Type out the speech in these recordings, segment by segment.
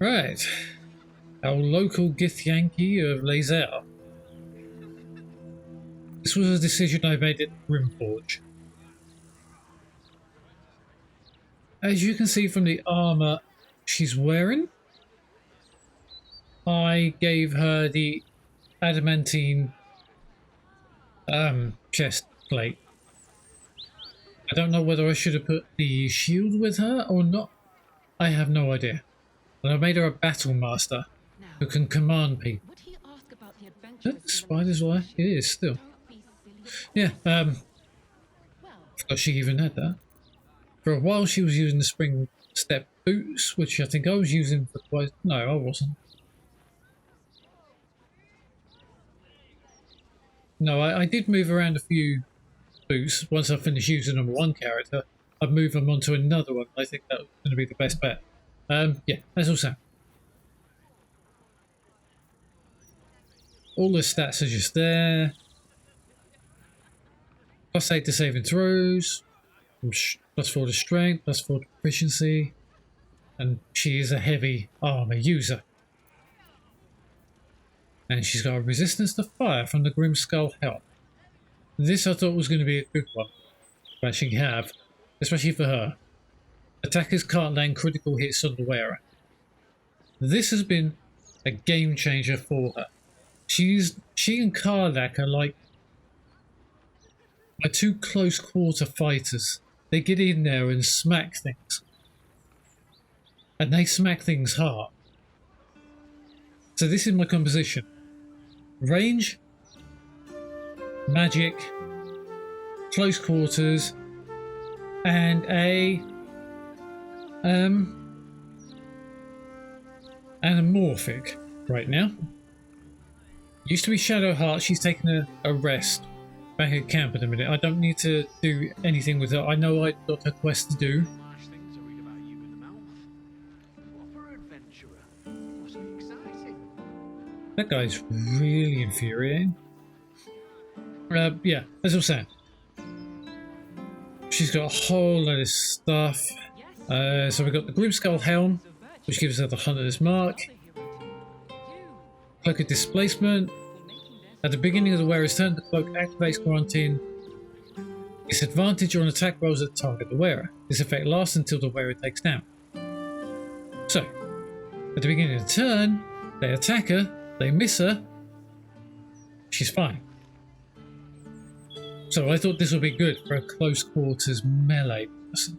Right. Our local Githyanki of Lae'zel. This was a decision I made at Grimforge. As you can see from the armor she's wearing, I gave her the adamantine chest plate. I don't know whether I should have put the shield with her or not. I have no idea. But I made her a battle master who can command people. Spider's why it is still. Yeah, forgot she even had that. For a while she was using the spring step boots, which I think I was using for quite... No, I wasn't. No, I did move around a few boots. Once I finished using them on one character, I'd move them onto another one. I think that was going to be the best bet. Yeah, that's all sound. All the stats are just there. Plus 8 to saving throws. Plus 4 to strength. Plus 4 to proficiency. And she is a heavy armor user. And she's got a resistance to fire from the Grim Skull helm. This I thought was going to be a good one to actually have, especially for her. Attackers can't land critical hits on the wearer. This has been a game changer for her. She and Karlak are like my two close quarter fighters. They get in there and smack things. And they smack things hard. So this is my composition. Range, magic, close quarters, and a anamorphic right now. Used to be Shadowheart. She's taken a rest back at camp in a minute. I don't need to do anything with her. I know I got her quest to do. That guy's really infuriating. Yeah, as I was saying, she's got a whole lot of stuff. So we've got the Grim Skull Helm, which gives her the Hunter's Mark. Cloak of Displacement. At the beginning of the wearer's turn, the cloak activates, granting disadvantage on attack rolls that target the wearer. This effect lasts until the wearer takes down. So, at the beginning of the turn, they attack her, they miss her, she's fine. So I thought this would be good for a close quarters melee person.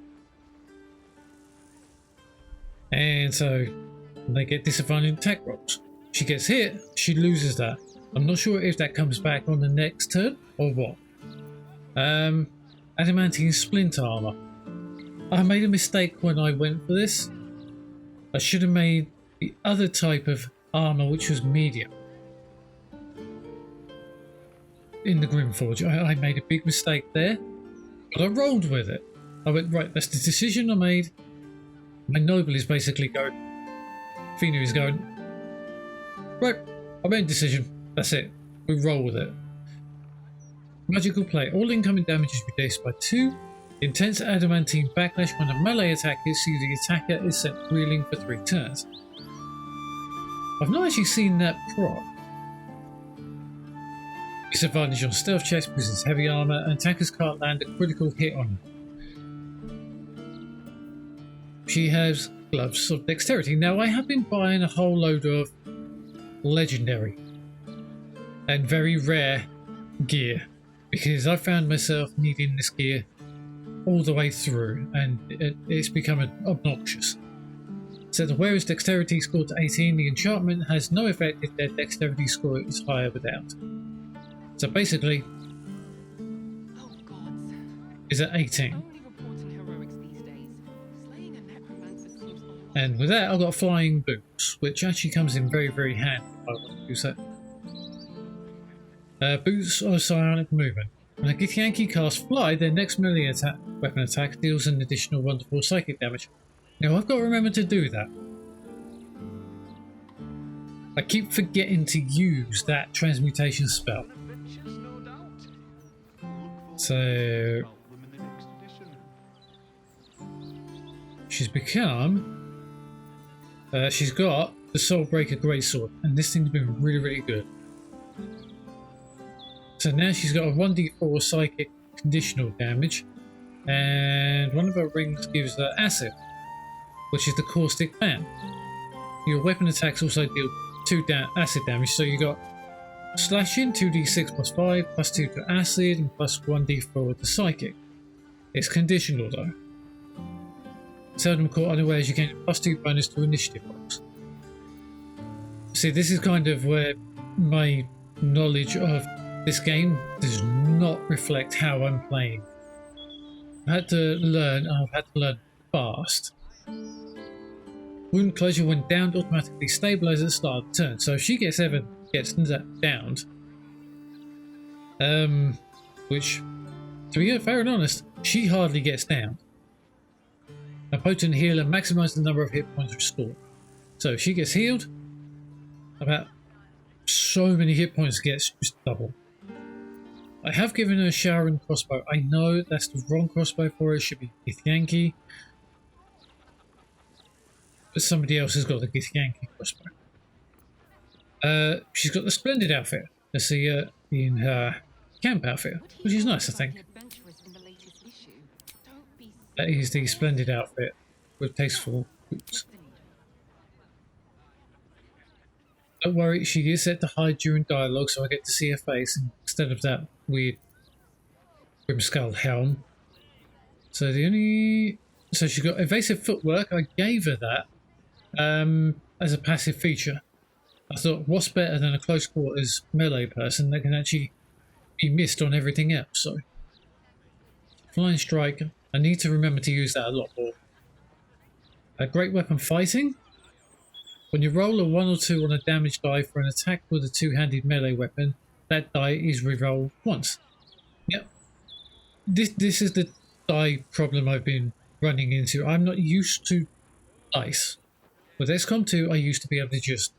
And so they get disadvantaged attack rolls. She gets hit, she loses that. I'm not sure if that comes back on the next turn or what. Adamantine splint armor. I made a mistake when I went for this. I should have made the other type of armor, which was medium. In the Grimforge, I made a big mistake there, but I rolled with it. I went, right, that's the decision I made. My noble is basically going, Fina is going, right, I made a decision, that's it, we roll with it. Magical play, all incoming damage is reduced by 2. Intense adamantine backlash when a melee attack hits you, the attacker is sent reeling for 3 turns. I've not actually seen that proc. Disadvantage on stealth checks because it's heavy armor, and attackers can't land a critical hit on her. She has gloves of dexterity. Now I have been buying a whole load of legendary and very rare gear because I found myself needing this gear all the way through, and it's becoming obnoxious. So the wearer's dexterity scored to 18, the enchantment has no effect if their dexterity score is higher without. So basically, is at 18. And with that, I've got flying boots, which actually comes in very, very handy if I want to use that. Boots or psionic movement. When a Githyanki casts fly, their next melee weapon attack deals an additional 1 to 4 psychic damage. Now I've got to remember to do that. I keep forgetting to use that transmutation spell. So she's become She's got the Soulbreaker Greatsword, and this thing's been really, really good. So now she's got a 1d4 psychic conditional damage, and one of her rings gives her acid, which is the caustic fan. Your weapon attacks also deal 2 acid damage, so you got slashing 2d6 plus 5, plus 2 to acid, and plus 1d4 to psychic. It's conditional though. Seldom caught unawares, you gain a plus 2 bonus to initiative rolls. See, this is kind of where my knowledge of this game does not reflect how I'm playing. I've had to learn fast. Wound closure when downed automatically stabilizes at the start of the turn. So if she gets downed, which, to be fair and honest, she hardly gets down. A potent healer maximizes the number of hit points restored. So if she gets healed, about so many hit points gets just double. I have given her a shower and crossbow. I know that's the wrong crossbow for her. It should be Githyanki. But somebody else has got the Githyanki crossbow. She's got the splendid outfit. Let's see her in her camp outfit, which is nice, I think. That is the splendid outfit with tasteful boots. Don't worry, she is set to hide during dialogue, so I get to see her face instead of that weird Grimskull helm. So she's got evasive footwork. I gave her that as a passive feature. I thought, what's better than a close quarters melee person that can actually be missed on everything else? So, flying strike. I need to remember to use that a lot more. A great weapon fighting. When you roll a 1 or 2 on a damage die for an attack with a 2-handed melee weapon, that die is rerolled once. Yep. This is the die problem I've been running into. I'm not used to dice. With XCOM 2, I used to be able to just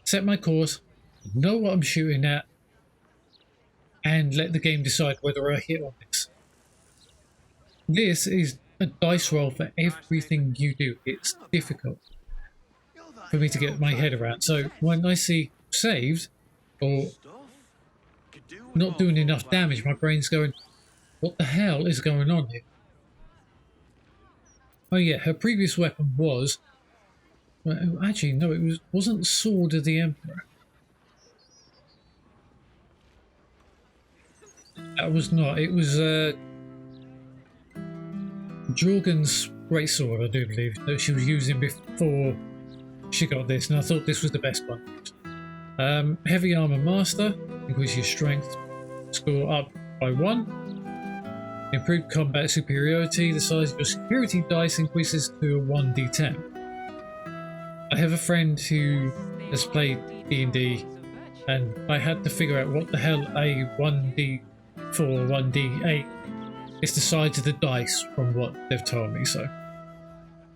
set my course, know what I'm shooting at, and let the game decide whether I hit on this. This is a dice roll for everything you do. It's difficult for me to get my head around. So when I see saved or not doing enough damage, my brain's going, what the hell is going on here? Oh yeah, her previous weapon was... Well, actually, no, it wasn't Sword of the Emperor. That was not. It was Jorgen's greatsword, I do believe, that she was using before she got this, and I thought this was the best one. Heavy Armor Master, increases your strength score up by 1. Improved combat superiority, the size of your security dice increases to a 1d10. I have a friend who has played D&D, and I had to figure out what the hell a 1d4, 1d8 is the size of the dice from what they've told me. So,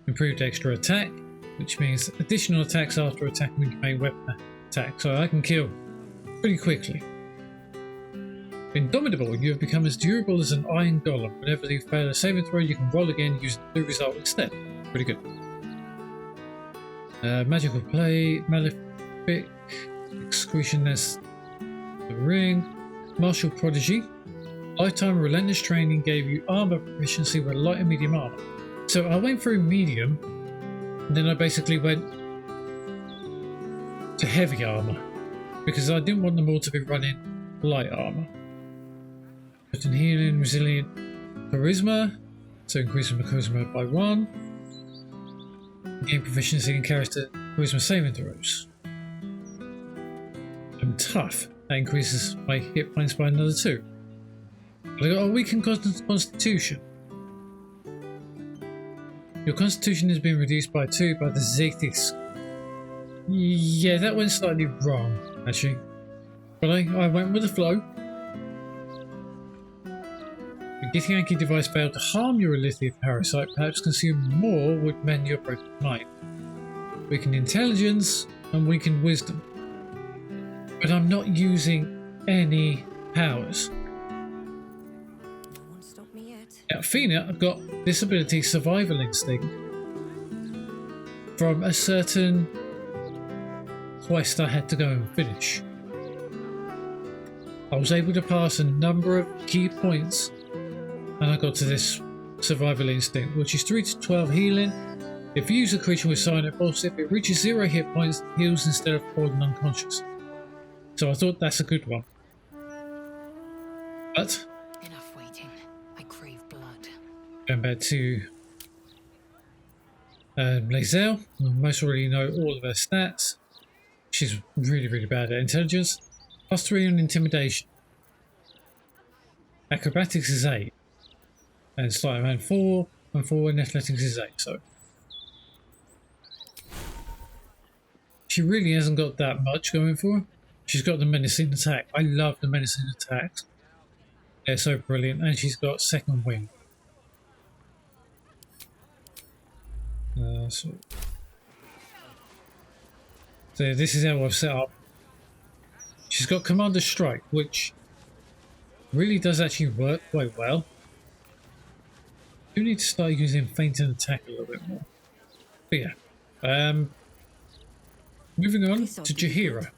improved extra attack, which means additional attacks after attacking with your main weapon attack, so I can kill pretty quickly. Indomitable, you have become as durable as an iron golem. Whenever you fail a saving throw, you can roll again using the result instead. Pretty good. Magical play, malefic, excretionist, the ring, martial prodigy. Lifetime relentless training gave you armor proficiency with light and medium armor. So I went through medium, and then I basically went to heavy armor because I didn't want them all to be running light armor. Put in healing, resilient, charisma, so increasing my charisma by 1. Gain proficiency in character charisma saving throws. I'm tough. That increases my hit points by another 2. But I got a weakened constitution. Your constitution has been reduced by 2 by the Zethys. Yeah, that went slightly wrong, actually. But I went with the flow. The Githyanki device failed to harm your Alithia parasite, perhaps consume more would mend your broken mind. Weaken intelligence and weaken wisdom. But I'm not using any powers. Now, Athena, I've got this ability, Survival Instinct. from a certain quest I had to go and finish. I was able to pass a number of key points and I got to this survival instinct, which is 3 to 12 healing. If you use a creature with silent pulse, if it reaches 0 hit points, it heals instead of falling unconscious. So I thought that's a good one. But enough waiting. I crave blood. going back to Lae'zel, we most already know all of her stats. She's really bad at intelligence. +3 on intimidation. Acrobatics is 8. And sleight of hand 4. And 4 and athletics is 8. So she really hasn't got that much going for her. She's got the menacing attack. I love the menacing attacks. They're so brilliant. And she's got second wing. So this is how I've set up. She's got Commander Strike, which really does actually work quite well. You need to start using feint and attack a little bit more. But yeah. Moving on to Jaheira.